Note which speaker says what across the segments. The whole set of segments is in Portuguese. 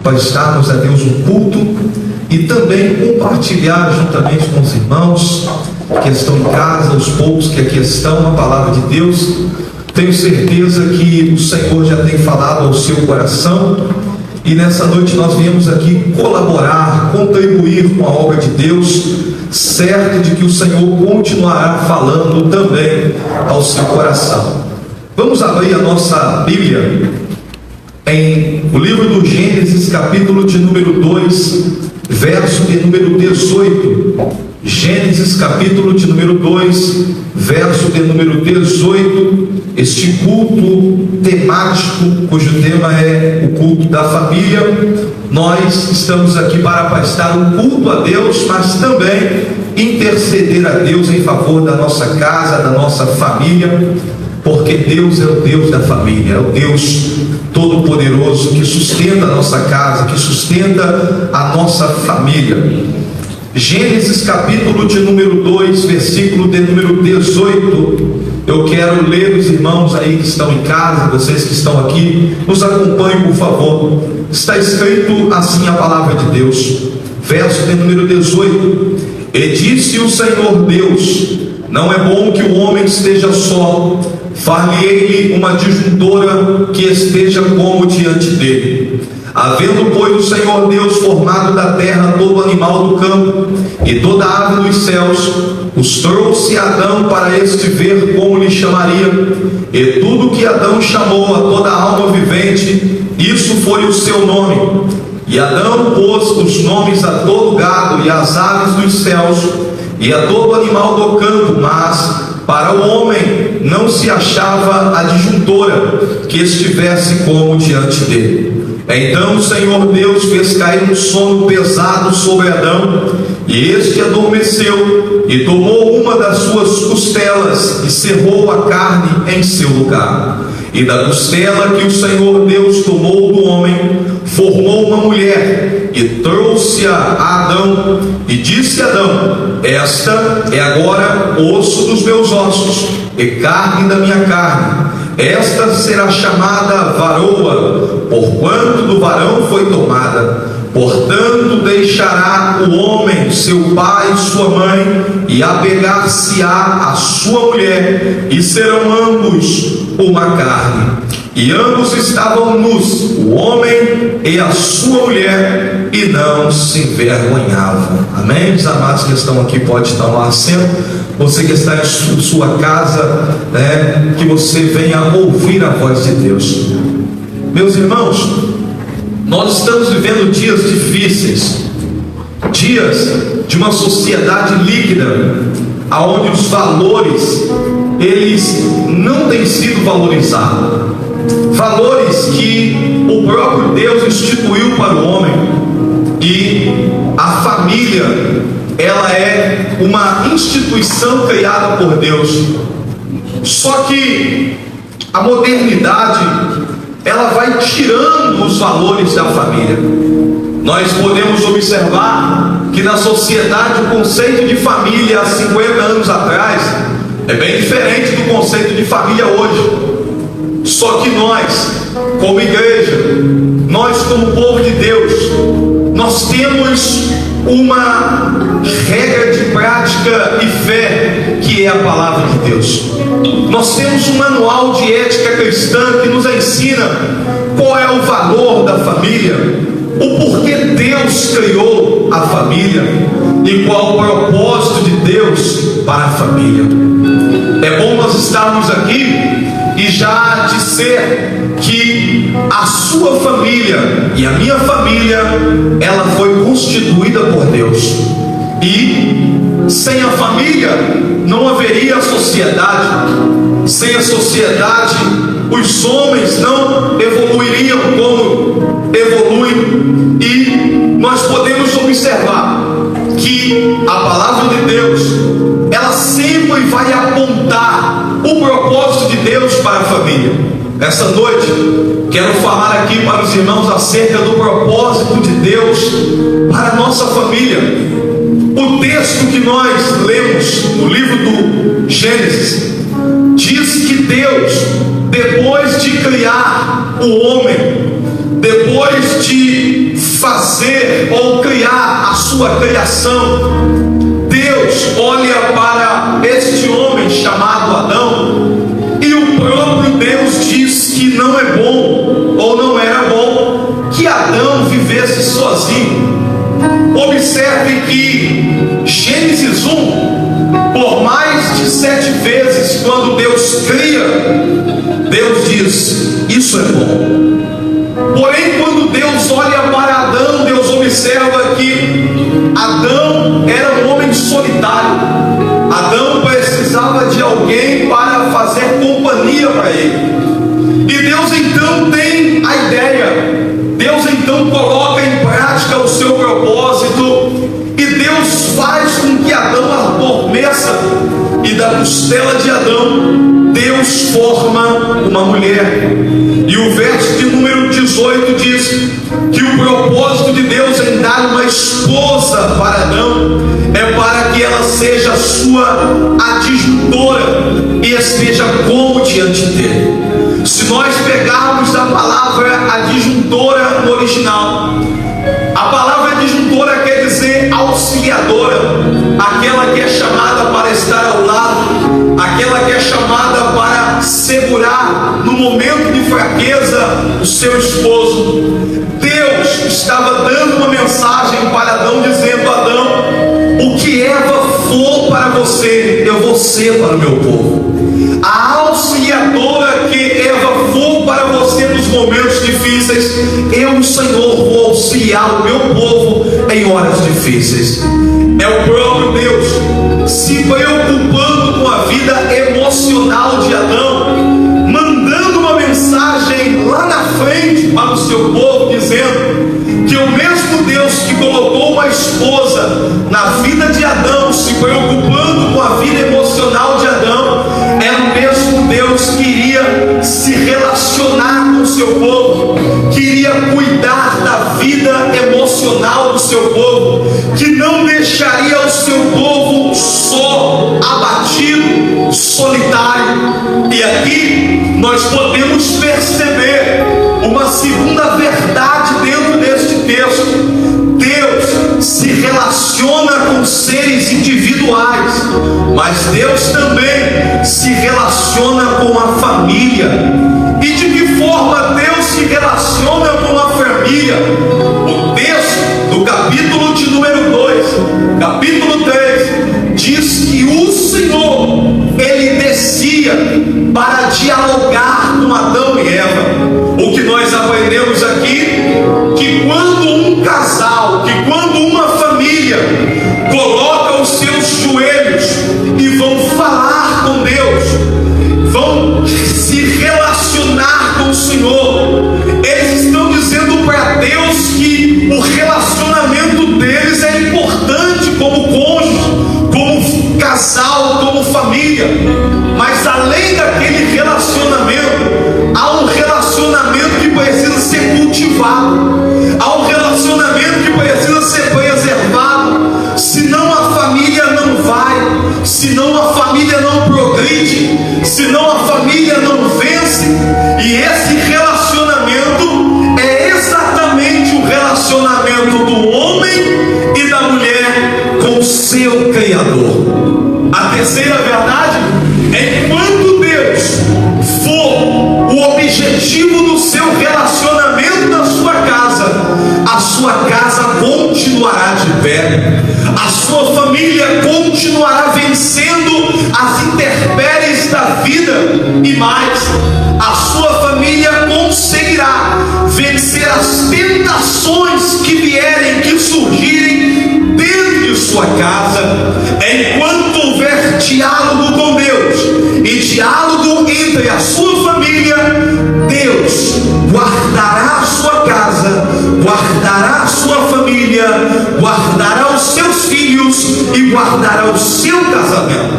Speaker 1: prestarmos a Deus um culto e também compartilhar juntamente com os irmãos que estão em casa, os poucos que aqui estão, a palavra de Deus. Tenho certeza que o Senhor já tem falado ao seu coração, e nessa noite nós viemos aqui colaborar, contribuir com a obra de Deus, certo de que o Senhor continuará falando também ao seu coração. Vamos abrir a nossa Bíblia em o livro do Gênesis, capítulo de número 2, verso de número 18. Gênesis, capítulo de número 2, verso de número 18. Este culto temático, cujo tema é o culto da família. Nós estamos aqui para prestar um culto a Deus, mas também interceder a Deus em favor da nossa casa, da nossa família, porque Deus é o Deus da família, é o Deus Todo-Poderoso que sustenta a nossa casa, que sustenta a nossa família. Gênesis, capítulo de número 2, versículo de número 18. Eu quero ler, os irmãos aí que estão em casa, vocês que estão aqui, nos acompanhem, por favor. Está escrito assim a palavra de Deus, verso de número 18: E disse o Senhor Deus: Não é bom que o homem esteja só, far-lhe-ei uma disjuntora que esteja como diante dele. Havendo, pois, o Senhor Deus formado da terra todo animal do campo e toda ave dos céus, os trouxe a Adão para este ver como lhe chamaria. E tudo que Adão chamou a toda alma vivente, isso foi o seu nome. E Adão pôs os nomes a todo gado e às aves dos céus e a todo animal do campo, mas para o homem não se achava a disjuntora que estivesse como diante dele. Então o Senhor Deus fez cair um sono pesado sobre Adão, e este adormeceu, e tomou uma das suas costelas e cerrou a carne em seu lugar. E da costela que o Senhor Deus tomou do homem, formou uma mulher e trouxe-a a Adão, e disse Adão: Esta é agora osso dos meus ossos e carne da minha carne. Esta será chamada varoa, porquanto do varão foi tomada. Portanto deixará o homem seu pai e sua mãe, e apegar-se-á a sua mulher, e serão ambos uma carne. E ambos estavam nus, o homem e a sua mulher, e não se envergonhavam. Amém? Os amados que estão aqui podem tomar assento. Você que está em sua casa, que você venha ouvir a voz de Deus. Meus irmãos, nós estamos vivendo dias difíceis, dias de uma sociedade líquida, onde os valores, eles não têm sido valorizados. Valores que o próprio Deus instituiu para o homem. E a família, ela é uma instituição criada por Deus. Só que a modernidade, ela vai tirando os valores da família. Nós podemos observar que na sociedade o conceito de família há 50 anos atrás é bem diferente do conceito de família hoje. Só que nós, como igreja, nós como povo de Deus, nós temos uma regra de prática e fé, que é a palavra de Deus. Nós temos um manual de ética cristã que nos ensina qual é o valor da família, o porquê Deus criou a família e qual o propósito de Deus para a família. É bom nós estarmos aqui e já dizer que a sua família e a minha família, ela foi constituída por Deus. E sem a família não haveria sociedade. Sem a sociedade, os homens não evoluiriam como evoluem. E nós podemos observar que a palavra de Deus, ela sempre vai apontar o propósito de Deus para a família. Essa noite quero falar aqui para os irmãos acerca do propósito de Deus para a nossa família. O texto que nós lemos no livro do Gênesis diz que Deus, depois de criar o homem, depois de fazer ou criar a sua criação, Deus olha para este homem chamado Adão, e o próprio Deus diz que não é bom, ou não era bom, que Adão vivesse sozinho. Observe que Gênesis 1, por mais de 7 vezes, quando Deus cria, Deus diz: isso é bom. Porém, quando Deus olha para Adão, Deus observa que Adão era um homem solitário. Adão precisava de alguém para fazer companhia para ele. E Deus então tem a ideia, Deus então coloca em prática o seu propósito, e Deus faz com que Adão adormeça, e da costela de Adão Deus forma uma mulher. E o verso de número 18 diz que o propósito de Deus em dar uma esposa para Adão é para que ela seja sua adjuntora e esteja como diante dele. Se nós pegarmos a palavra adjuntora no original, a palavra adjuntora quer dizer auxiliadora, aquela que é chamada para estar ao lado, aquela que é chamada para segurar no momento de fraqueza o seu esposo. Deus estava dando uma mensagem para Adão, dizendo: Adão, o que Eva for para você, eu vou ser para o meu povo. A auxiliadora que Eva for para você nos momentos difíceis, eu, o Senhor, vou auxiliar o meu povo em horas difíceis. É o próprio Deus se preocupando com a vida emocional de Adão, mandando uma mensagem lá na frente para o seu povo, dizendo que o mesmo Deus que colocou uma esposa na vida de Adão, se preocupando com a vida emocional de Adão, é o mesmo Deus que iria se relacionar com o seu povo, que iria cuidar da vida emocional do seu povo, que não deixaria o seu povo só, abatido, solitário. E aqui nós podemos perceber uma segunda verdade dentro deste texto. Deus se relaciona com seres individuais, mas Deus também se relaciona com a família. E de que forma Deus se relaciona com a família? O texto do capítulo de número 2, capítulo 3, diz que o Senhor, ele descia para dialogar com Adão e Eva. O que nós aprendemos aqui, que quando um casal, que quando uma família coloca os seus joelhos e vão falar com Deus, vão se relacionar com o Senhor, eles estão dizendo para Deus que o relacionamento deles é importante como cônjuge, como casal, como família. Mas além daquele relacionamento, há um relacionamento que precisa ser cultivado, há um relacionamento que precisa ser preservado, senão a família não vai, senão a família não progride, senão a família não vence. E esse relacionamento é exatamente o relacionamento do homem e da mulher com o seu Criador. A terceira verdade é que quando Deus for o objetivo do seu relacionamento na sua casa, a sua casa continuará de pé, a sua família continuará vencendo as intempéries da vida, e mais, a sua família conseguirá vencer as tentações que vierem, que surgirem dentro de sua casa. Enquanto houver diálogo com Deus e diálogo entre a sua família, Deus guardará a sua casa, guardará a sua família, guardará os seus filhos e guardará o seu casamento.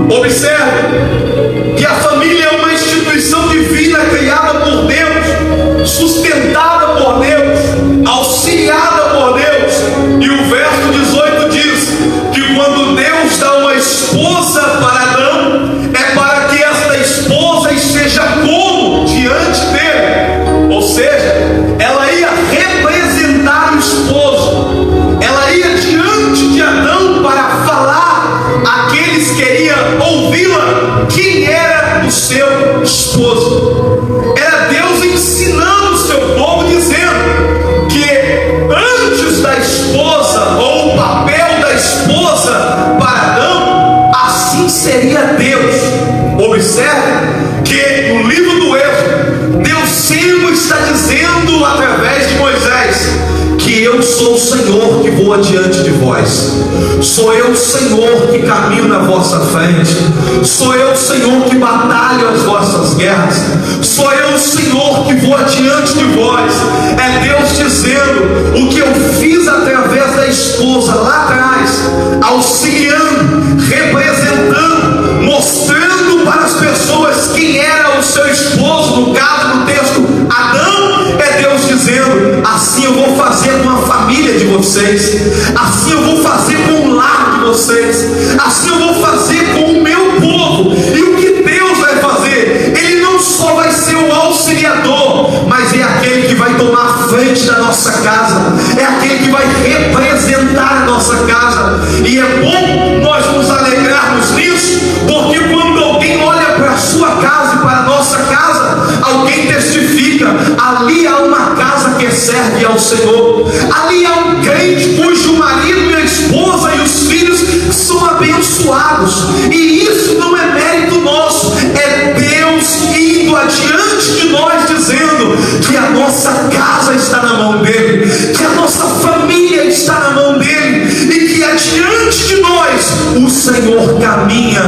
Speaker 1: Observe que a família é uma instituição divina criada por Deus, sustentada por Deus, auxiliada por Deus. E o verso 18 diz que quando Deus dá uma esposa para Adão, é para que esta esposa esteja como diante dele, ou seja, ela ia representar sou o Senhor que vou adiante de vós, sou eu o Senhor que caminho na vossa frente, sou eu o Senhor que batalho as vossas guerras, sou eu o Senhor que vou adiante de vós. É Deus dizendo: o que eu fiz através da esposa lá atrás, auxiliando, representando, mostrando para as pessoas quem era o seu esposo, no caso do texto Adão, é Deus dizendo: assim eu vou fazer com a família de vocês, assim eu vou fazer com o lar de vocês, assim eu vou fazer com o meu povo. E o que Deus vai fazer? Ele não só vai ser o auxiliador, mas é aquele que vai tomar a frente da nossa casa, é aquele que vai representar a nossa casa. E é bom nós nos alegrarmos nisso, porque quando alguém olha para a sua casa e para a nossa casa, alguém testifica: ali há uma casa que serve ao Senhor, ali há um crente cujo marido e a esposa e os filhos são abençoados. E isso não é mérito nosso, é Deus indo adiante de nós, dizendo que a nossa casa está na mão dele, que a nossa família está na mão dele, e que adiante de nós o Senhor caminha,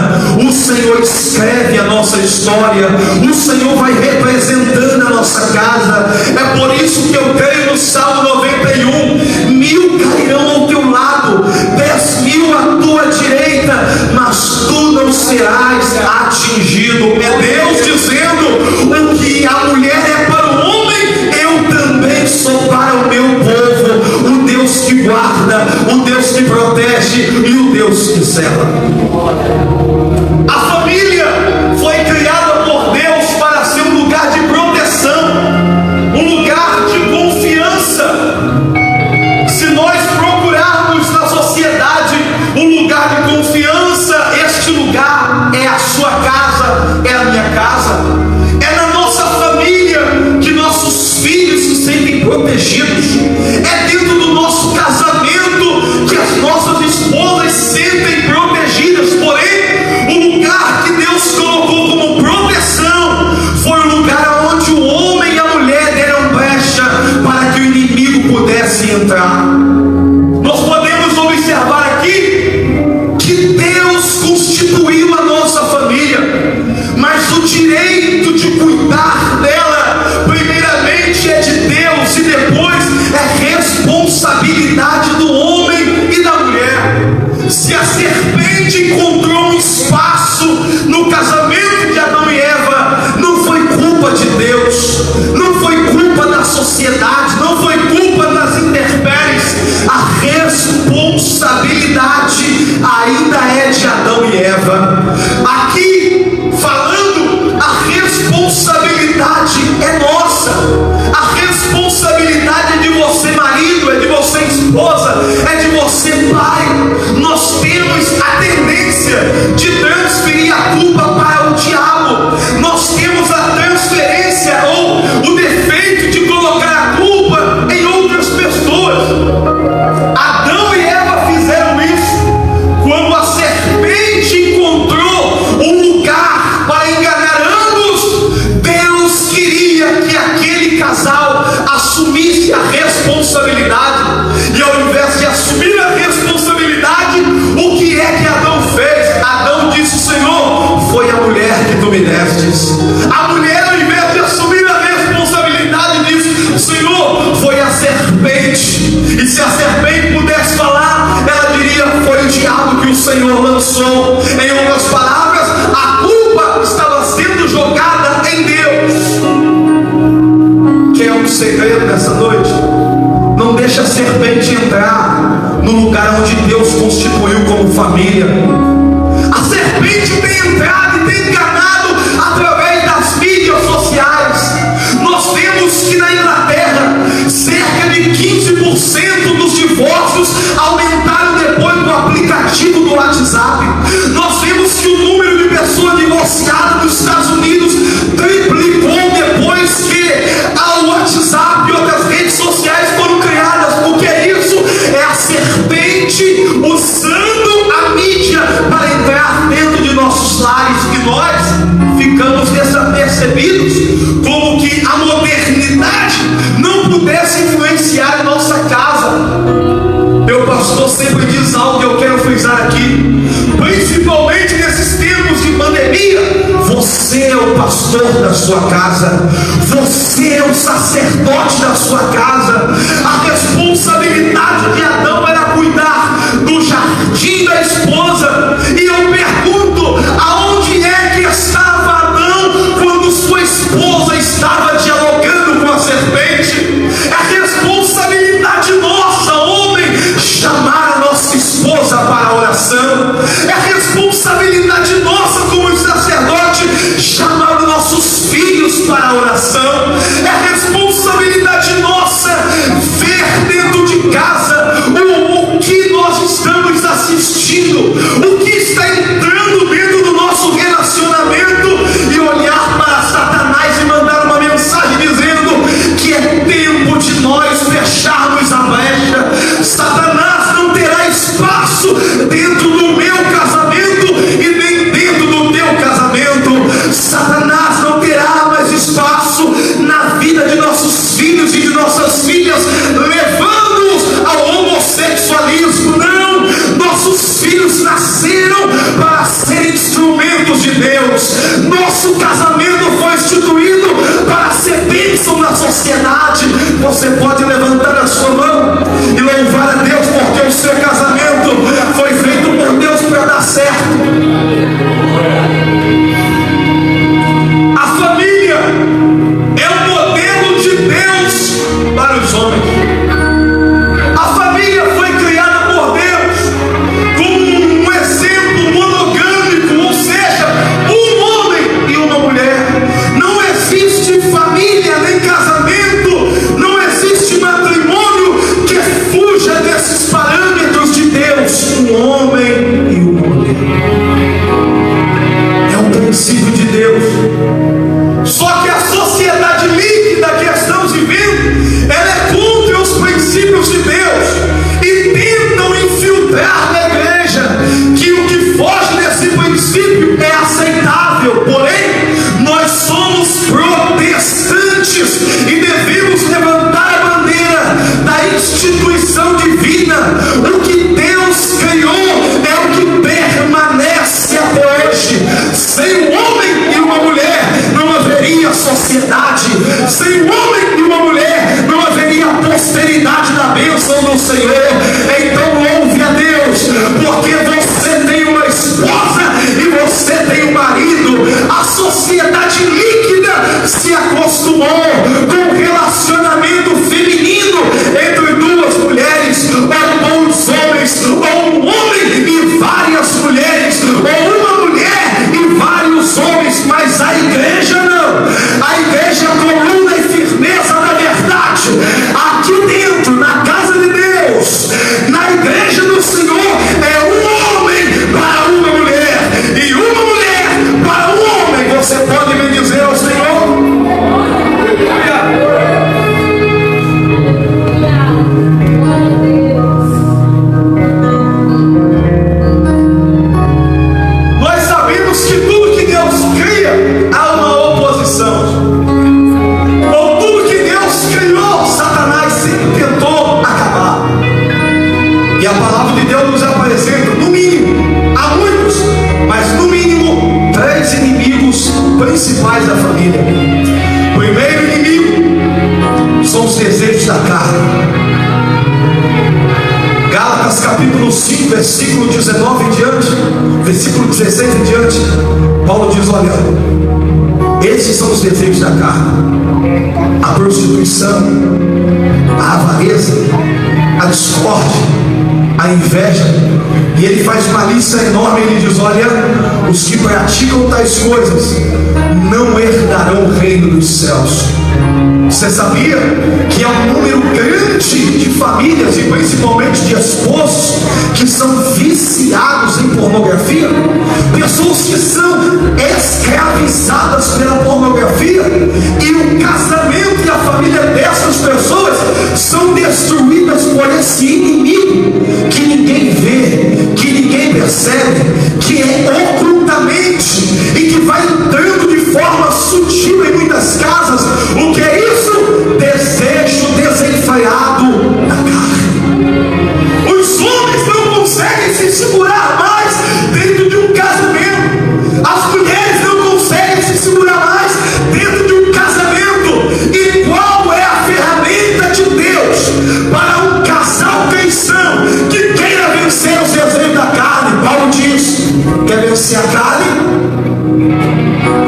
Speaker 1: o Senhor escreve a nossa história, o Senhor vai representando a nossa casa. É por isso que eu creio no Salmo 91: 1000 cairão ao teu lado, 10.000 à tua direita, mas tu não serás atingido. É Deus dizendo: o que a mulher é para o homem, eu também sou para o meu povo. O Deus que guarda, o Deus que protege e o Deus que zela. A família foi criada por Deus para ser um lugar de proteção, um lugar de confiança. Se nós procurarmos na sociedade um lugar de confiança, este lugar é a sua casa, é a minha casa. É na nossa família que nossos filhos se sentem protegidos. É dentro do nosso casamento que as nossas esposas se sentem protegidas. Porém, o lugar que Deus colocou como proteção foi o lugar onde o homem e a mulher deram brecha para que o inimigo pudesse entrar. Nós podemos observar aqui que Deus constituiu a nossa família, mas o direito de cuidar dela, primeiramente, é de Deus, e depois é responsabilidade do homem e da mulher. Se a serpente encontrou um espaço no casamento de Adão e Eva, não foi culpa de Deus, não foi culpa da sociedade, não foi culpa das intempéries. A responsabilidade ainda é de Adão e Eva. Aqui, falando, a responsabilidade é nossa. A responsabilidade é de você, marido, é de você, esposa, é de você, pai. Nós temos a tendência de transferir a culpa para o diabo. Nós temos a transferência ou o defeito de colocar a culpa em outras pessoas. Adão e Eva fizeram isso quando a serpente encontrou um lugar para enganar ambos. Deus queria que aquele casal assumisse a responsabilidade, e ao invés de assumir a responsabilidade, o que é que Adão fez? Adão disse: Senhor, foi a mulher que tu me destes. A mulher, ao invés de assumir a responsabilidade, disse: Senhor, foi a serpente. E se a serpente pudesse falar, ela diria: foi o diabo que o Senhor lançou. Em outras palavras, a culpa estava sendo jogada em Deus. Quer um segredo nessa noite? Não deixa a serpente entrar no lugar onde Deus constituiu como família. A serpente tem entrado e tem enganado através das mídias sociais. Nós vemos que na Inglaterra cerca de 15% dos divórcios aumentaram depois do aplicativo do WhatsApp. Nós vemos que o número de pessoas divorciadas nos Estados Unidos triplicou depois que o WhatsApp e outras redes sociais foram criadas. Porque isso é a serpente usando a mídia sempre diz algo que eu quero frisar aqui, principalmente nesses tempos de pandemia: você é o pastor da sua casa, você é o sacerdote da sua casa. A responsabilidade de Adão era cuidar do jardim da esposa, e eu pergunto: aonde é que estava Adão quando sua esposa estava dialogando com a serpente? É responsabilidade nossa, homem, chamar a nossa esposa para a oração. É responsabilidade nossa como sacerdote chamar os nossos filhos para a oração. É responsabilidade nossa ver dentro de casa o que nós estamos assistindo, o que está entrando dentro do nosso relacionamento, e olhar para Satanás e mandar uma mensagem dizendo que é tempo de nós fecharmos a brecha. Satanás não terá espaço dentro do meu casamento e nem dentro do teu casamento. Satanás não terá mais espaço na vida de nossos filhos e de nossas filhas, levando-os ao homossexualismo. Não, nossos filhos nasceram para serem instrumentos de Deus. Nosso casamento foi instituído para ser bênção na sociedade. Você pode levantar a sua mão e louvar a Deus, porque o seu casamento foi feito por Deus para dar certo. A família é o modelo de Deus para os homens. A família foi criada por Deus como um exemplo monogâmico, ou seja, um homem e uma mulher. Não existe família nem casamento, não existe matrimônio que fuja desses parâmetros de Deus. Um homem e uma mulher. É um princípio de Deus. Só que a sociedade líquida que estamos vivendo, ela é contra os princípios de Deus e tentam infiltrar na igreja que o que foge desse princípio é aceitável. Porém, nós somos protestantes e devemos levantar a bandeira da instituição divina. O que Deus criou é o que permanece até hoje. Sem um homem e uma mulher não haveria sociedade. Sem um homem e uma mulher não haveria posteridade da bênção do Senhor. Então louve a Deus, porque você tem uma esposa e você tem um marido. A sociedade líquida se acostumou com o relacionamento feminino entre duas mulheres, ou dois homens, ou um homem e várias mulheres, ou uma mulher e vários homens. Mas a igreja não. A igreja é coluna e firmeza da verdade. Aqui dentro, na casa de Deus, na igreja do Senhor, é um homem para uma mulher e uma mulher para um homem. Você pode me dizer ao Senhor? Nós sabemos que tudo que Deus cria há uma oposição. Ou tudo que Deus criou, Satanás sempre tentou acabar. E a palavra de Deus nos apresenta, no mínimo, há muitos, mas no mínimo, 3 inimigos principais da família. O primeiro inimigo são os desejos da carne. Gálatas capítulo 5, versículo 19 em diante, versículo 16 em diante, Paulo diz: olha, esses são os desejos da carne: a prostituição, a avareza, a discórdia, a inveja. E ele faz uma lista enorme. Ele diz: olha, os que praticam tais coisas não herdarão o reino dos céus. Você sabia que há um número grande de famílias, e principalmente de esposos, que são viciados em pornografia? Pessoas que são escravizadas pela pornografia, e o casamento e a família dessas pessoas são destruídas por esse inimigo que ninguém vê, que ninguém percebe, que é ocultamente e que vai entrando de forma sutil em muitas casas. O que é isso? Desejo desenfreado da carne. Os homens conseguem se segurar mais dentro de um casamento. As mulheres não conseguem se segurar mais dentro de um casamento. E qual é a ferramenta de Deus para um casal cristão que queira vencer os desejos da carne? Paulo diz: quer vencer a carne?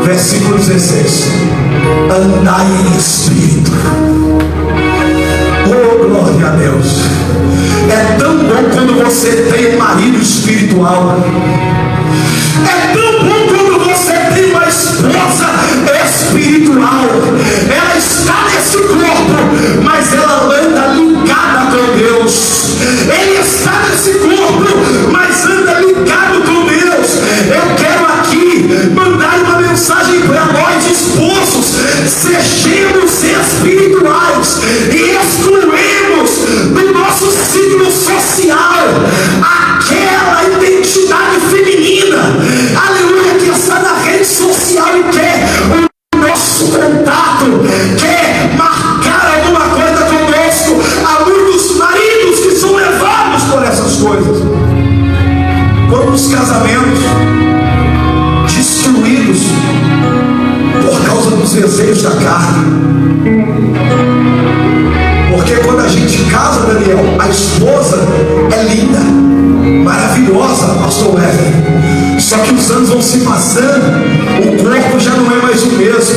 Speaker 1: Versículo 16: andai em espírito. Oh, glória a Deus! É tão bom quando você tem um marido espiritual. É tão bom quando você tem uma esposa espiritual. Ela está nesse corpo, mas ela anda ligada com Deus. Ele está nesse corpo, mas anda ligado com Deus. Eu quero aqui mandar uma mensagem para nós, esposos: sejamos espirituais e excluímos do nosso ciclo social aquela identidade feminina, aleluia, que está na rede social e quer o nosso contato, quer marcar alguma coisa conosco. Há muitos maridos que são levados por essas coisas. Quantos casamentos destruídos por causa dos desejos da carne? Porque quando a gente casa, Daniel, a esposa é linda, maravilhosa, pastor Wesley. Só que os anos vão se passando, o corpo já não é mais o mesmo.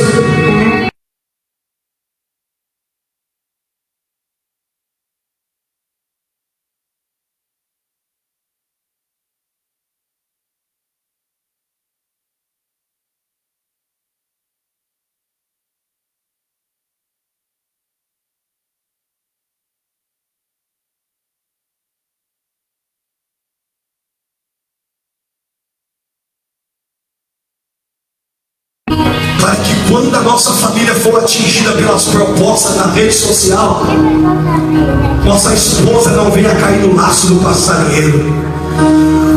Speaker 1: Para que quando a nossa família for atingida pelas propostas na rede social, nossa esposa não venha cair no laço do passarinheiro,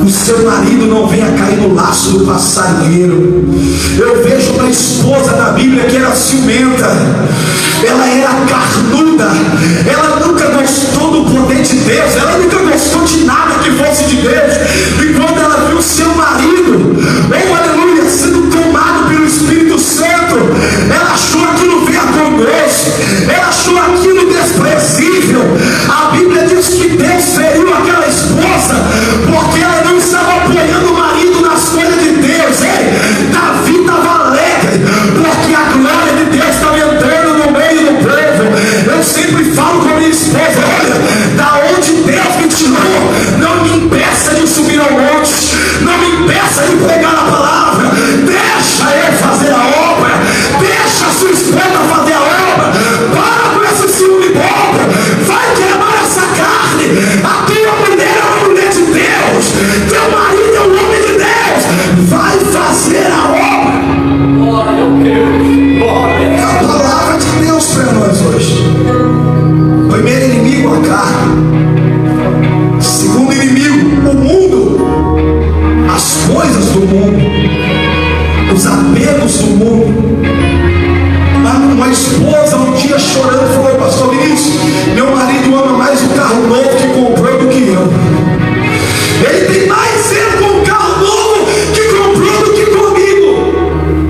Speaker 1: o seu marido não venha cair no laço do passarinheiro. Eu vejo uma esposa na Bíblia que era ciumenta, ela era carnuda, ela nunca gostou do poder de Deus, ela nunca gostou de nada que fosse de Deus. E quando ela viu seu marido, oh aleluia, sendo tomado pelo Espírito Santo, ela achou aquilo vergonhoso, ela achou aquilo desprezível. A Bíblia diz que Deus feriu aquela esposa porque ela não estava apoiando o marido nas coisas de Deus. Ei, Davi estava alegre porque a glória de Deus estava entrando no meio do povo. Eu sempre falo com a minha esposa: olha, da onde Deus me tirou, não me impeça de subir ao monte, não me impeça de pregar a palavra. Deixa eu fazer a obra, deixa a sua esposa fazer a obra. Para com esse ciúme bobo, vai queimar essa carne. A tua mulher é uma mulher de Deus, teu marido é um homem de Deus, vai fazer a obra. Glória a Deus, glória. É a palavra de Deus para nós hoje. Primeiro inimigo, a carne. Segundo inimigo, o mundo, as coisas do mundo, os apelos do mundo. Uma esposa um dia chorando falou: pastor Vinícius, meu marido ama mais o carro novo que comprou do que eu. Ele tem mais zelo com o carro novo que comprou do que comigo.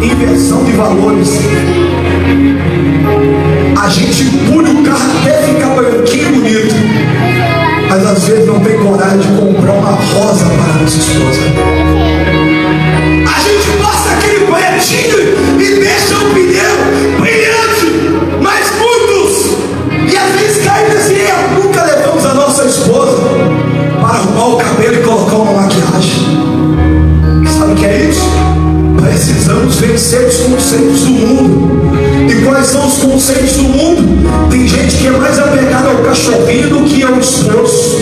Speaker 1: Inversão de valores. A gente empurra o carro até ficar branquinho e bonito, mas às vezes não tem coragem de comprar uma rosa para a nossa esposa. A gente passa aquele pretinho e deixa o pneu brilhante, mas muitos, e às vezes cai nesse erro, nunca levamos a nossa esposa para arrumar o cabelo e colocar uma maquiagem. Sabe o que é isso? Precisamos vencer os conceitos do mundo. E quais são os conceitos do mundo? Tem gente que é mais apegada ao cachorrinho do que ao esposo,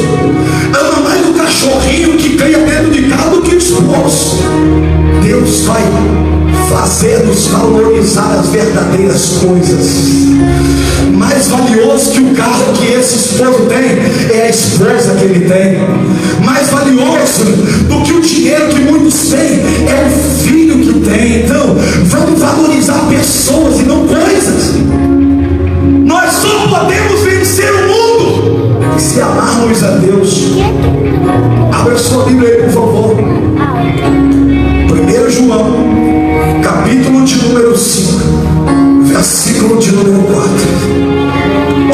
Speaker 1: ama mais o cachorrinho que cria dentro de casa do que o esposo. Deus vai fazer-nos valorizar as verdadeiras coisas. Mais valioso que o carro que esse esposo tem é a esposa que ele tem. Mais valioso do que o dinheiro que muitos têm é o filho que tem. Então vamos valorizar pessoas e não coisas. Nós só podemos vencer o mundo se amarmos a Deus. Abra
Speaker 2: sua Bíblia aí, por favor. 1 João, capítulo de número 5, versículo de número 4.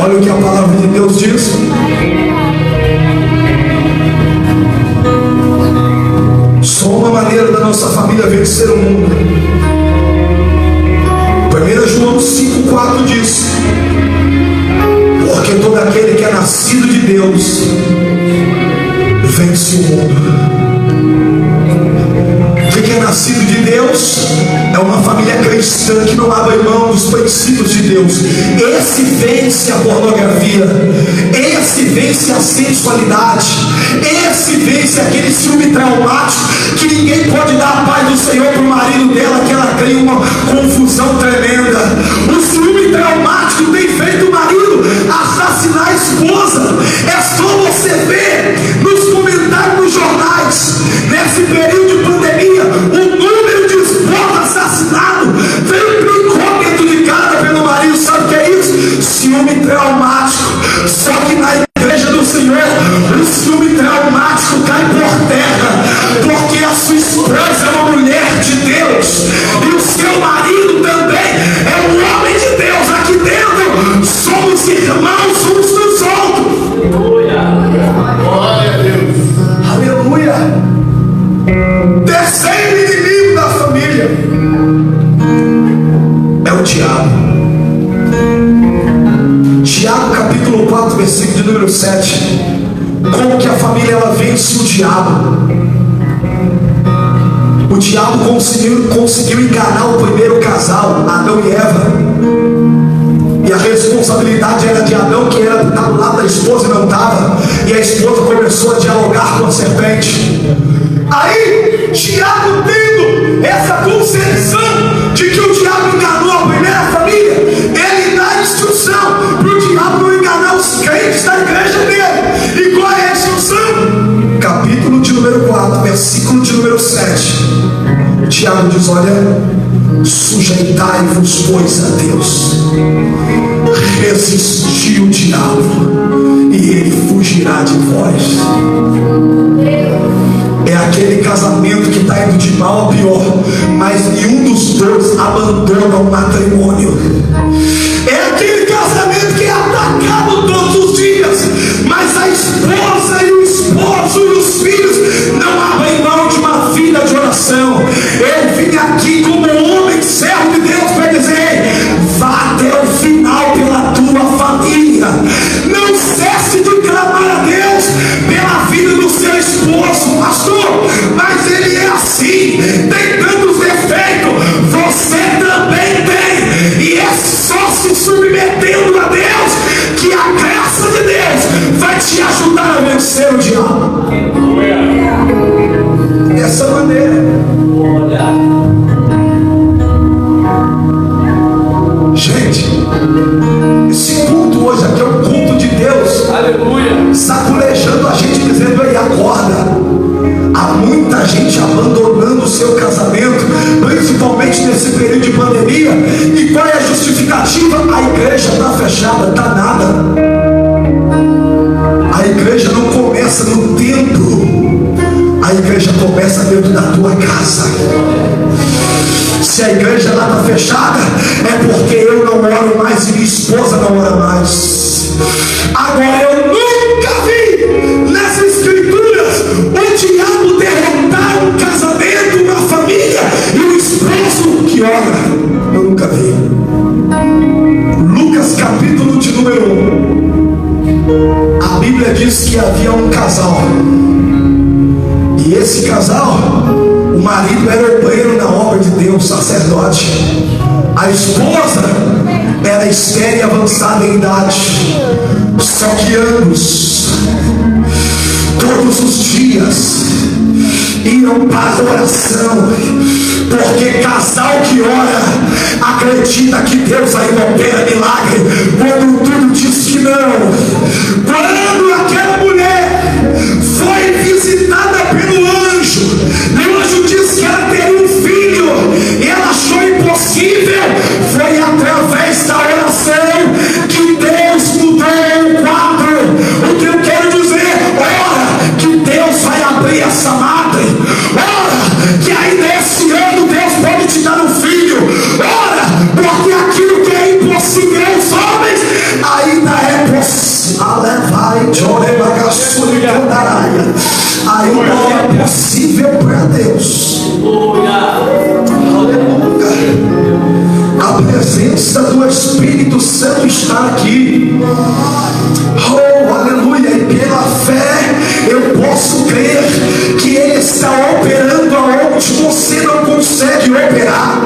Speaker 2: Olha o que a palavra de Deus diz. Só uma maneira da nossa família vencer o mundo. 1 João 5,4 diz: porque todo aquele que é nascido de Deus vence o mundo. O que é nascido de Deus? É uma família cristã que não abre mão dos princípios de Deus. Esse vence a pornografia, esse vence a sensualidade, esse vence aquele ciúme traumático que ninguém pode dar a paz do Senhor para o marido dela, que ela cria uma confusão tremenda. O ciúme traumático tem feito o marido assassinar a esposa. É só você ver nos comentários dos jornais, nesse período de pandemia, o número de esposas assassinados veio para o incôgnito de cada pelo marido. Sabe o que é isso? Ciúme traumático. Só que na igreja do Senhor, o ciúme traumático cai por terra, porque a sua esposa é uma mulher de Deus e o seu marido também é um homem de Deus. Aqui dentro somos irmãos uns dos outros. Glória a Deus. Aleluia. Terceiro inimigo da família é o diabo. Tiago capítulo 4, versículo de número 7. Como que a família ela vence o diabo? O diabo conseguiu enganar o primeiro casal, Adão e Eva. E a responsabilidade era de Adão, que era estar do lado da esposa e não estava. E a esposa começou a dialogar com a serpente. Aí, Tiago, tendo essa concepção de que o diabo enganou a primeira família, ele dá instrução para o diabo não enganar os crentes da igreja dele. E qual é a instrução? Capítulo de número 4, versículo de número 7. Tiago diz: olha, sujeitai-vos, pois, a Deus, resisti o diabo e ele fugirá de vós. É aquele casamento que está indo de mal a pior, mas nenhum dos dois abandona o matrimônio. É aquele casamento que é atacado todos os dias, mas a esposa e o esposo e os filhos não abrem mão de uma vida de oração. Eu vim aqui como um homem servo de Deus para dizer: vá até o final pela tua família. Não cesse de clamar a Deus pela vida do seu esposo, pastor. Mas ele é assim, tem tantos defeitos, você também tem. E é só se submetendo a Deus que a graça de Deus vai te ajudar a vencer o diabo. Dessa maneira. Gente, esse culto hoje aqui é um culto de Deus. Aleluia. Saculejando a gente, dizendo: ei, acorda. Há muita gente abandonando o seu casamento, principalmente nesse período de pandemia. E qual é a justificativa? A igreja está fechada, está nada. A igreja não começa no templo, a igreja começa dentro da tua casa. Se a igreja lá está fechada, é porque eu não oro mais e minha esposa não ora mais. Agora, eu nunca vi nas escrituras o diabo derrotar um casamento, uma família e um esposo que ora. Eu nunca vi. Lucas capítulo de número 1. A Bíblia diz que havia um casal. E esse casal, o marido era obreiro na obra de Deus, sacerdote. A esposa era estéril e avançada em idade. Só que ambos, todos os dias, iam para a oração. Porque casal que ora acredita que Deus ainda opera milagre, quando tudo diz que não. Quando aquela mulher foi visitada pelo anjo, o anjo disse que ela teria um filho e ela achou impossível. Foi através da oração que Deus mudou o quadro. O que eu quero dizer, ora que Deus vai abrir Santo está aqui. Oh, aleluia. E pela fé eu posso crer que Ele está operando aonde você não consegue operar.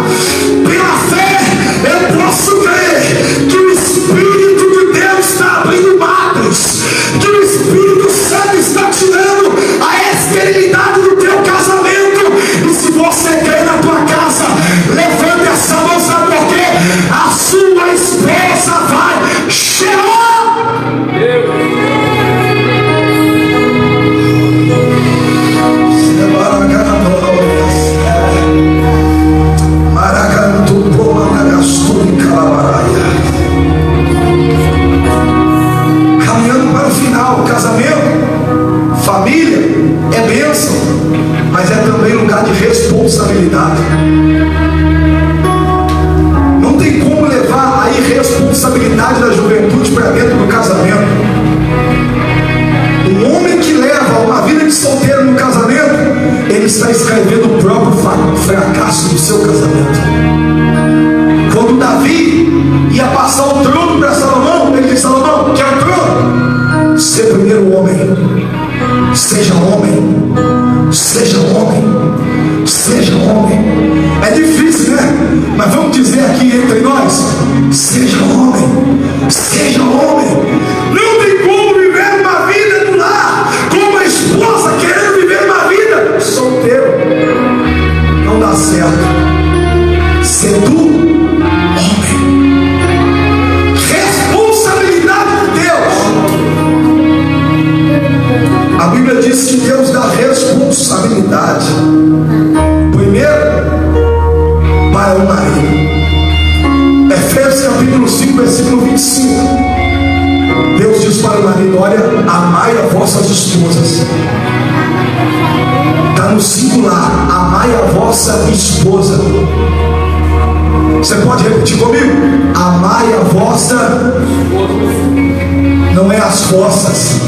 Speaker 2: Pela fé eu posso crer que o Espírito de Deus está abrindo matas, que o Espírito Santo está tirando a esterilidade do teu casamento. E se você crê na tua casa, levante essa mão, sabe por quê? A sua esposa vai cheirar. Caminhando para o final, casamento, família é bênção, mas é também lugar de responsabilidade. Não tem como levar a irresponsabilidade da juventude para dentro do casamento. Um homem que leva uma vida de solteiro no casamento, ele está escrevendo o próprio fracasso do seu casamento. Quando Davi ia passar o trono para Salomão, ele disse: Salomão, quer o trono? Ser primeiro homem. Seja homem. Seja homem. Seja homem. É difícil, né? Mas vamos dizer aqui entre nós: seja homem. Seja homem. Não tem como viver uma vida no lar com uma esposa querendo viver uma vida solteiro. Não dá certo. Ser tu homem. Responsabilidade de Deus. A Bíblia diz que Deus dá responsabilidade primeiro para o marido. Efésios capítulo 5, versículo 25. Deus diz para o marido: olha, amai as vossas esposas. Está no singular: amai a vossa esposa. Você pode repetir comigo? Amai a vossa. Não é as vossas,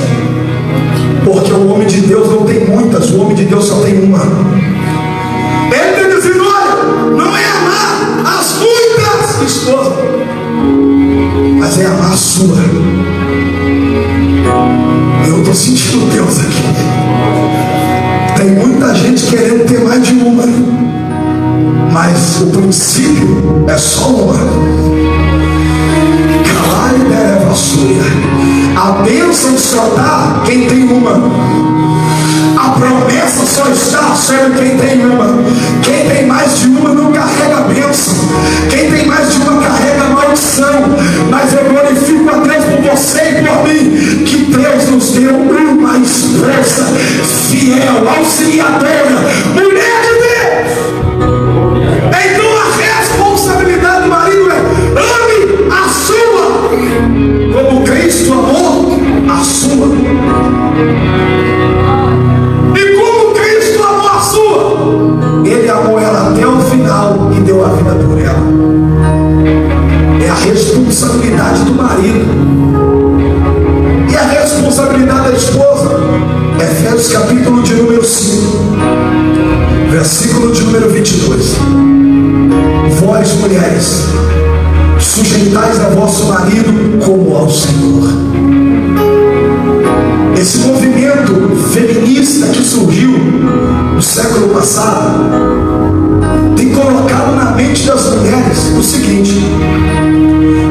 Speaker 2: porque o homem de Deus não tem muitas, o homem de Deus só tem uma. Ele está dizendo: olha, não é amar as muitas esposas, mas é amar a sua. Eu estou sentindo Deus aqui. Tem muita gente querendo ter mais de uma, mas o princípio é só uma. Calai deve a sua. A bênção só dá quem tem uma. A promessa só está sobre quem tem uma. Quem tem mais de uma não carrega a bênção. Quem tem mais de uma carrega a maldição. Mas eu glorifico a Deus por você e por mim, que Deus nos deu uma esposa fiel, auxiliadora, mulher de Deus. Então a responsabilidade do marido é: ame a sua, como Cristo amou a sua. E como Cristo amou a sua, Ele amou ela até o final e deu a vida por ela. É a responsabilidade do marido. E a responsabilidade da esposa. Efésios capítulo de número 5, versículo de número 22. Vós, mulheres, sujeitais a vosso marido como ao Senhor. Esse movimento feminista que surgiu no século passado tem colocado na mente das mulheres o seguinte: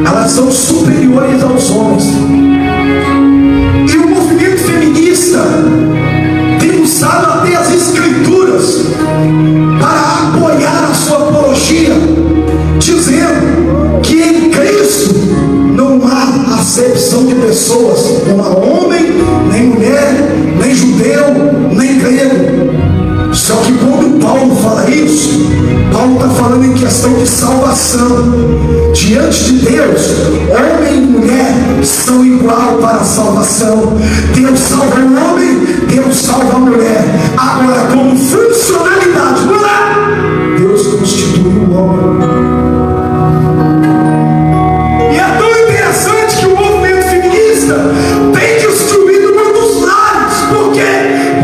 Speaker 2: elas são superiores aos homens. E o movimento feminista tem usado até as escrituras para apoiar a sua apologia, dizendo que em Cristo não há acepção de pessoas, não há homem, nem mulher, nem judeu, nem grego. Só que quando Paulo fala isso, Paulo está falando em questão de salvação. Diante de Deus, homem e mulher são igual para a salvação. Deus salva o homem, Deus salva a mulher. Agora, como funcionalidade, Deus constitui o homem. E é tão interessante que o movimento feminista tem destruído muitos lares. Por quê?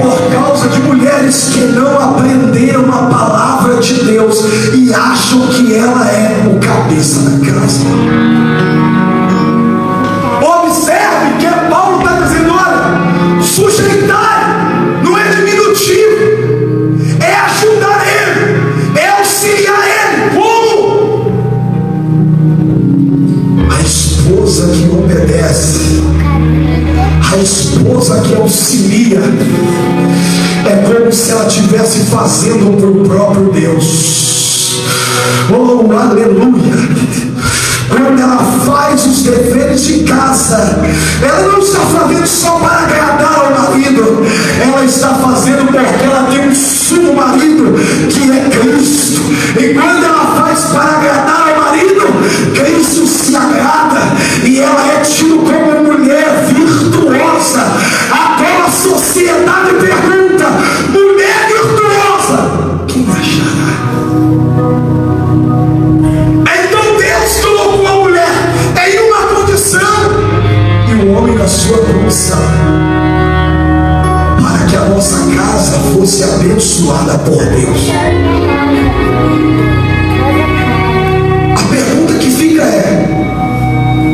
Speaker 2: Por causa de mulheres que não aprenderam a palavra de Deus e acham que ela é o cabeça da casa. como se ela estivesse fazendo para o próprio Deus. Oh, aleluia! Quando ela faz os deveres de casa, ela não está fazendo só para agradar ao marido, ela está fazendo porque ela tem um sumo marido que é Cristo. E quando ela faz para agradar ao marido, Cristo se agrada e ela é tida como mulher virtuosa, a qual a sociedade pergunta: mulher virtuosa, quem achará? E o homem na sua condição, para que a nossa casa fosse abençoada por Deus. A pergunta que fica é: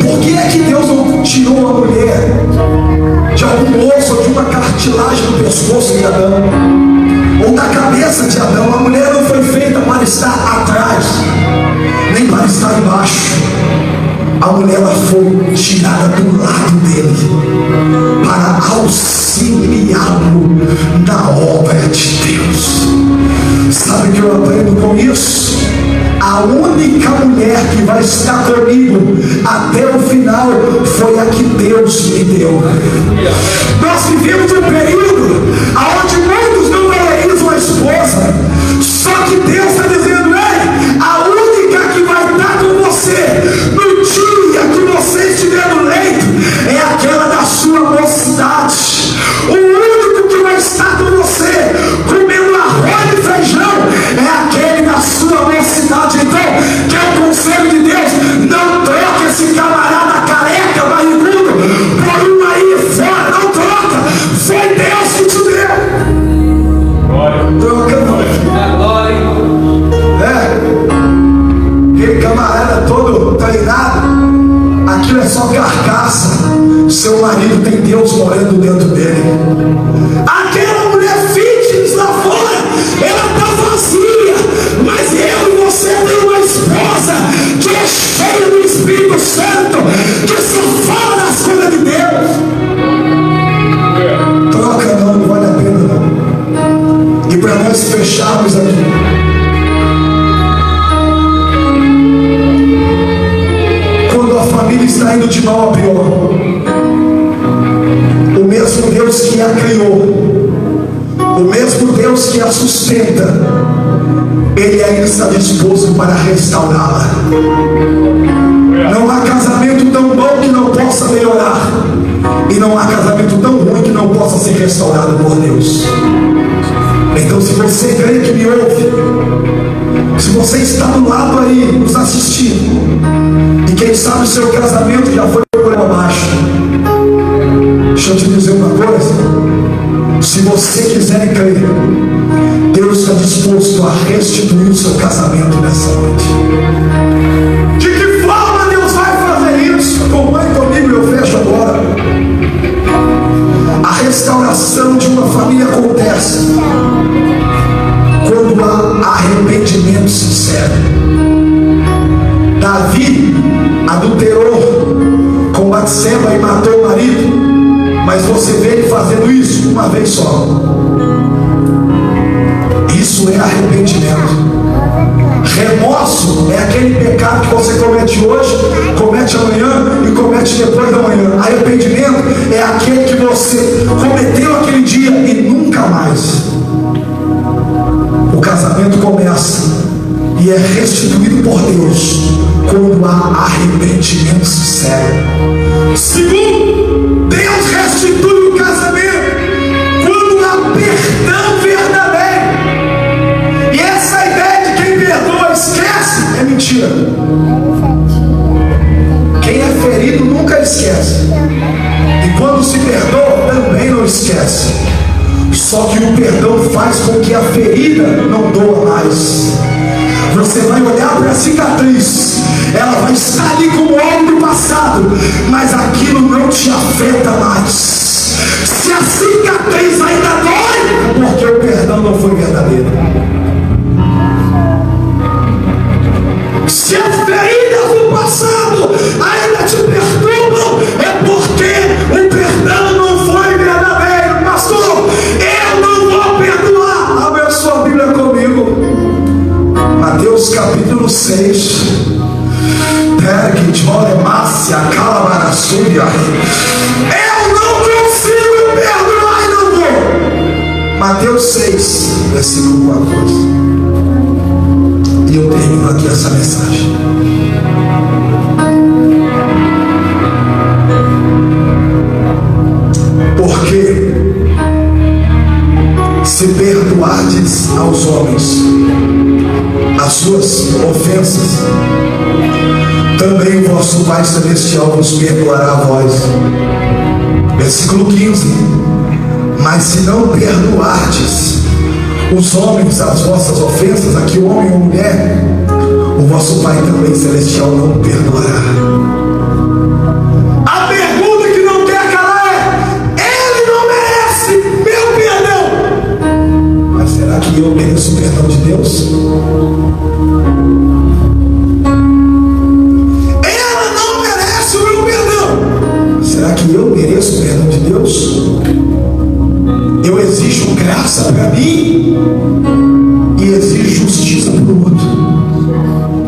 Speaker 2: por que é que Deus não tirou a mulher de algum osso ou de uma cartilagem do pescoço de Adão, ou da cabeça de Adão? A mulher não foi feita para estar atrás, nem para estar embaixo. A mulher foi tirada do lado dele para auxiliá-lo na obra de Deus. Sabe o que eu aprendo com isso? A única mulher que vai estar comigo até o final foi a que Deus me deu. Nós vivemos um período onde muitos não valorizam a esposa, só que Deus está dizendo: ei, a única que vai estar com você no dia que você estiver no leito é aquela da sua mocidade. O único que vai estar com você comendo arroz e feijão é aquele da sua mocidade. Então, que é o conselho de Deus: não troque esse camarada careca, barrigudo, por um aí fora. Não troca, foi Deus que te deu. Troca não. Aquele camarada todo treinado, aquilo é só carcaça. Seu marido tem Deus morando dentro dele. Aquela mulher fitness lá fora, ela está vazia, mas eu e você tem uma esposa que é cheia do Espírito Santo, que só fala das coisas de Deus. Troca não vale a pena não. E para nós fecharmos aqui, a família está indo de mal a pior, o mesmo Deus que a criou, o mesmo Deus que a sustenta, Ele ainda está disposto para restaurá-la. Não há casamento tão bom que não possa melhorar, e não há casamento tão ruim que não possa ser restaurado por Deus. Então, se você crê que me ouve, se você está do lado aí nos assistindo, e quem sabe o seu casamento já foi por abaixo, deixa eu te dizer uma coisa: se você quiser crer, Deus está disposto a restituir o seu casamento nessa noite. De que forma Deus vai fazer isso? Acompanhe comigo e eu fecho agora. A restauração de uma família acontece quando há arrependimento sincero. Davi adulterou com Batseba e matou o marido, mas você vê ele fazendo isso uma vez só. Isso é arrependimento. Remorso é aquele pecado que você comete hoje, comete amanhã e comete depois da manhã. Arrependimento é aquele que você cometeu aquele dia e nunca mais. O casamento começa e é restituído por Deus quando há arrependimento sincero. Segundo, Deus restitui o casamento quando há perdão verdadeiro. E essa ideia de quem perdoa esquece é mentira. Quem é ferido nunca esquece, e quando se perdoa também não esquece. Só que o perdão faz com que a ferida não doa mais. Você vai olhar para a cicatriz, ela vai estar ali como algo do passado, mas aquilo não te afeta mais. Se a cicatriz ainda dói, porque o perdão não foi verdadeiro. Se as feridas do passado ainda te perturbam, é porque o perdão não foi verdadeiro. Pastor, eu não vou perdoar capítulo 6. Eu não consigo perdoar e não vou. Mateus 6, versículo 14. E eu termino aqui essa mensagem. Porque se perdoardes aos homens as suas ofensas, também o vosso Pai Celestial vos perdoará a vós. Versículo 15. Mas se não perdoardes os homens as vossas ofensas, aqui homem ou mulher, o vosso Pai também Celestial não perdoará. A pergunta que não quer calar é: ele não merece meu perdão, mas será que eu mereço o perdão de Deus? Ela não merece o meu perdão, será que eu mereço o perdão de Deus? Eu exijo graça para mim e exijo justiça para o outro.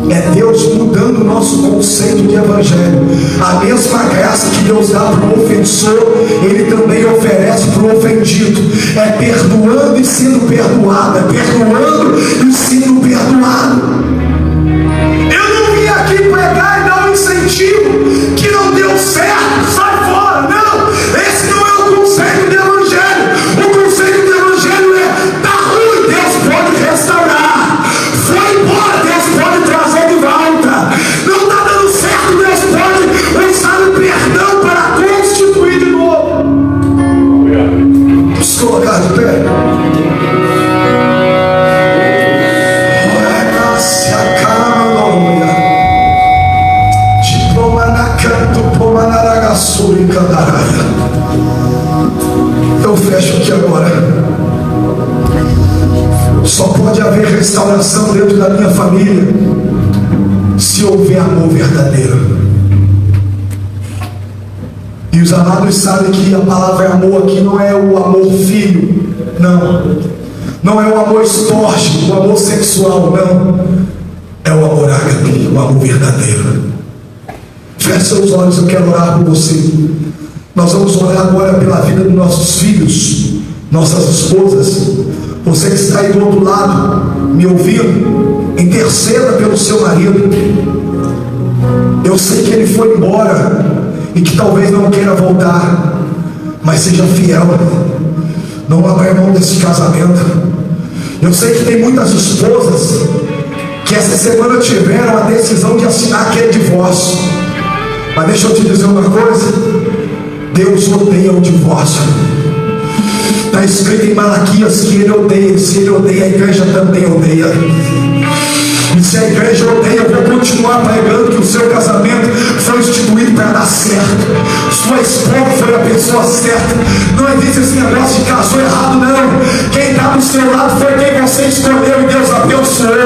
Speaker 2: É Deus mudando o nosso conceito de evangelho. A mesma graça que Deus dá para o ofensor, Ele também oferece para o ofendido. É perdoando e sendo perdoado. É perdoando e sendo perdoado. Eu não vim aqui pregar e dar um incentivo que não deu certo, sai fora. Não, esse não é o conceito do evangelho. O conceito do evangelho é: tá ruim, Deus pode restaurar. Foi embora, Deus pode trazer de volta. Não está dando certo, Deus pode usar o perdão para constituir de novo. Vamos colocar de pé. Eu fecho aqui agora. Só pode haver restauração dentro da minha família se houver amor verdadeiro. E os amados sabem que a palavra amor aqui não é o amor filho, não é o amor esporte, o amor sexual, não. É o amor ágape, o amor verdadeiro. Feche seus olhos, eu quero orar por você. Nós vamos orar agora pela vida dos nossos filhos, nossas esposas. Você que está aí do outro lado, me ouvindo, interceda pelo seu marido. Eu sei que ele foi embora e que talvez não queira voltar, mas seja fiel. Não abra mão desse casamento. Eu sei que tem muitas esposas que essa semana tiveram a decisão de assinar aquele divórcio. Mas deixa eu te dizer uma coisa: Deus odeia o divórcio. Está escrito em Malaquias que Ele odeia. Se Ele odeia, a igreja também odeia. E se a igreja odeia, eu vou continuar pregando que o seu casamento foi instituído para dar certo. Sua esposa foi a pessoa certa. Não existe esse negócio de casou errado, não. Quem está do seu lado foi quem você escolheu e Deus abençoou.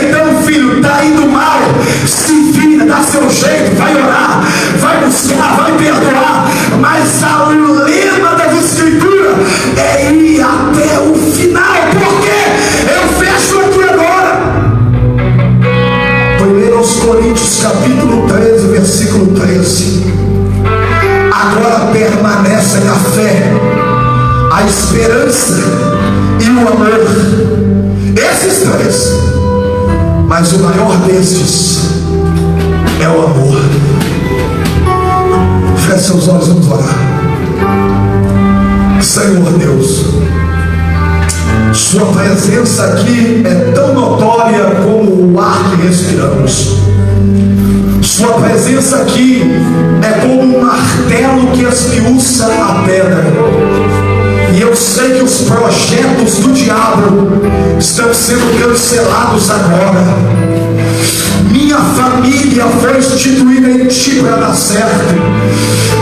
Speaker 2: Então, filho, está indo mal, se vira, dá seu jeito, vai orar, vai buscar, vai perdoar. Mas o lema das escrituras é ir até o final. Por quê? Eu fecho aqui agora. 1 Coríntios capítulo 13, versículo 13. Agora permanecem a fé, a esperança e o amor. Esses três. Mas o maior destes é o amor. Feche seus olhos, vamos orar. Senhor Deus, Sua presença aqui é tão notória como o ar que respiramos. Sua presença aqui é como um martelo que esmiuça a pedra. E eu sei que os projetos do diabo estão sendo cancelados agora. Minha família foi instituída em Ti para dar certo.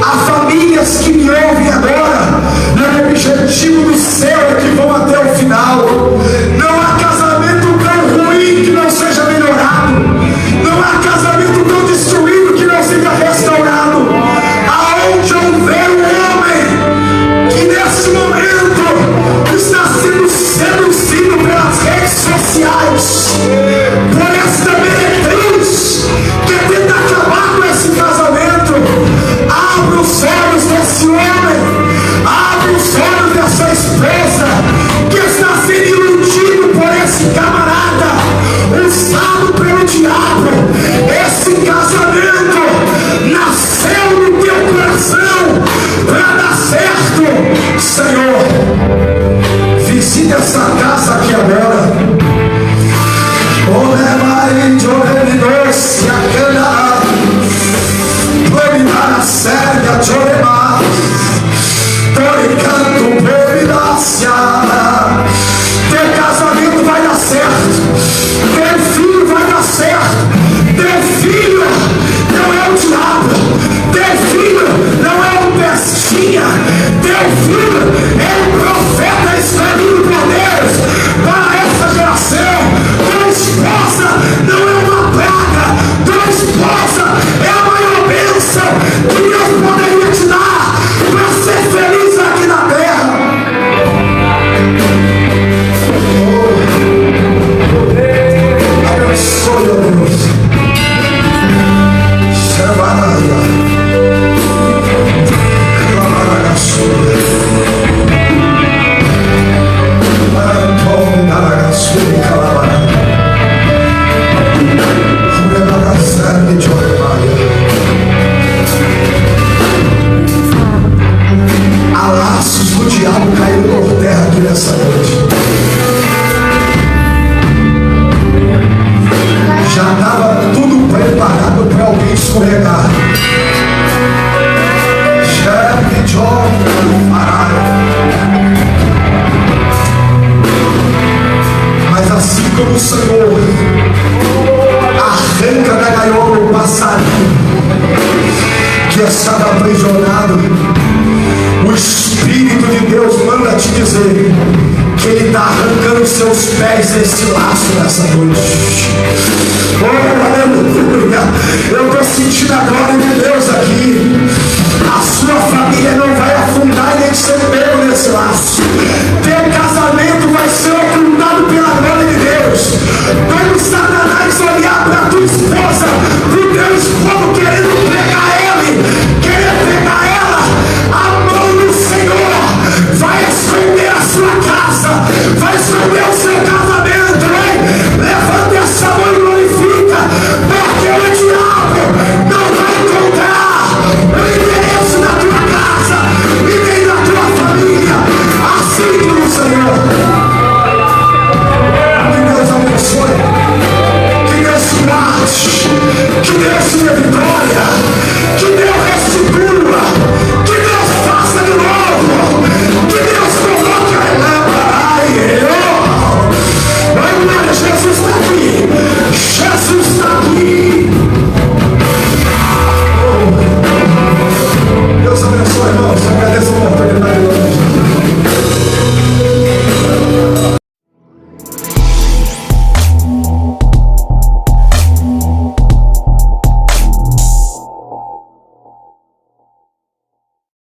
Speaker 2: Há famílias que me ouvem agora, e o objetivo do céu é que vão até o final. Não há casamento tão ruim que não seja melhorado. Não há casamento tão destruído que não seja restaurado. Aonde houver um homem que nesse momento está sendo seduzido pelas redes sociais, por esta diabo, esse casamento nasceu no teu coração para dar certo. Senhor, visita essa casa aqui agora. Teu casamento vai dar certo, teu filho vai dar certo. Teu filho não é o diabo, teu filho não é um bestinha, teu filho é um profeta escolhido por Deus para essa geração. Tua esposa não é uma praga, tua esposa é a maior bênção que Deus poderia te dar para ser feliz aqui na terra. Abençoe, ó Deus. Há laços do diabo caindo por terra aqui nessa noite. Já estava tudo preparado para alguém escorregar. Mas assim como o Senhor arranca da gaiola o passarinho que estava aprisionado, o Espírito de Deus manda te dizer que Ele está arrancando os seus pés desse laço nessa noite. Oh, aleluia! Eu estou sentindo a glória de Deus aqui. A sua família não vai afundar e nem ser pego nesse laço.